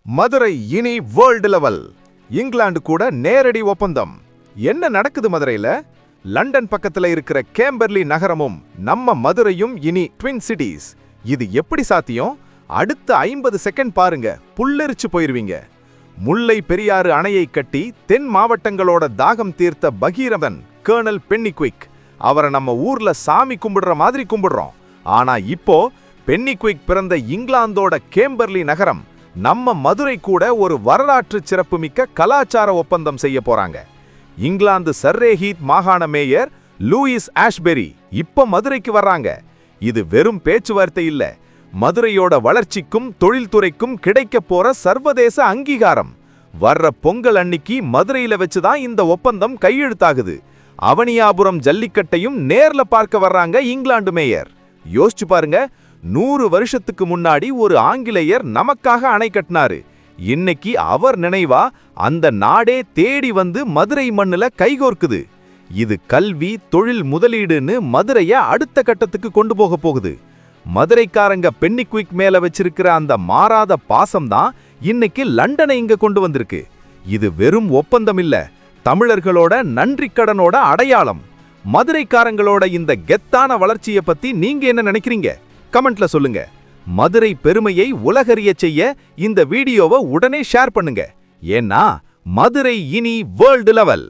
மதுரை இனி world level. England கூட நேரடி ஒப்பந்தம். என்ன நடக்குது மதுரையில? லண்டன் பக்கத்துல இருக்கிற கேம்பர்லி நகரமும் நம்ம மதுரையும் இனி ட்வின் சிட்டிஸ். இது எப்படி சாத்தியம்? அடுத்த 50 செகண்ட் பாருங்க, புல்லரிச்சு போயிருவீங்க. முல்லை பெரியாறு அணையை கட்டி தென் மாவட்டங்களோட தாகம் தீர்த்த பகீரதன் கர்னல் பென்னிக்விக். அவரை நம்ம ஊர்ல சாமி கும்பிடுற மாதிரி கும்பிடுறோம். ஆனா இப்போ பென்னிக்விக் பிறந்த இங்கிலாந்தோட கேம்பர்லி நகரம் நம்ம மதுரை கூட ஒரு வரலாற்று சிறப்புமிக்க கலாச்சார ஒப்பந்தம் செய்ய போறாங்க. இங்கிலாந்து சர்ரேஹீத் மாகாண மேயர் லூயிஸ் ஆஷ்பெரி இப்ப மதுரைக்கு வர்றாங்க. இது வெறும் பேச்சுவார்த்தை இல்ல, மதுரையோட வளர்ச்சிக்கும் தொழில்துறைக்கும் கிடைக்க போற சர்வதேச அங்கீகாரம். வர்ற பொங்கல் அன்னிக்கு மதுரையில வச்சுதான் இந்த ஒப்பந்தம் கையெழுத்தாகுது. அவனியாபுரம் ஜல்லிக்கட்டையும் நேர்ல பார்க்க வர்றாங்க இங்கிலாந்து மேயர். யோசிச்சு பாருங்க, 100 வருஷத்துக்கு முன்னாடி ஒரு ஆங்கிலேயர் நமக்காக அணை கட்டினாரு. இன்னைக்கு அவர் நினைவா அந்த நாடே தேடி வந்து மதுரை மண்ணுல கைகோர்க்குது. இது கல்வி, தொழில், முதலீடுன்னு மதுரைய அடுத்த கட்டத்துக்கு கொண்டு போக போகுது. மதுரைக்காரங்க பென்னிக்விக் மேல வச்சிருக்கிற அந்த மாறாத பாசம்தான் இன்னைக்கு லண்டனை இங்க கொண்டு வந்திருக்கு. இது வெறும் ஒப்பந்தம் இல்ல, தமிழர்களோட நன்றிக்கடனோட அடையாளம். மதுரைக்காரங்களோட இந்த கெத்தான வளர்ச்சியை பத்தி நீங்க என்ன நினைக்கிறீங்க? கமெண்ட்ல சொல்லுங்க. மதுரை பெருமையை உலகறிய செய்ய இந்த வீடியோவை உடனே ஷேர் பண்ணுங்க. ஏன்னா மதுரை இனி வேர்ல்டு லெவல்.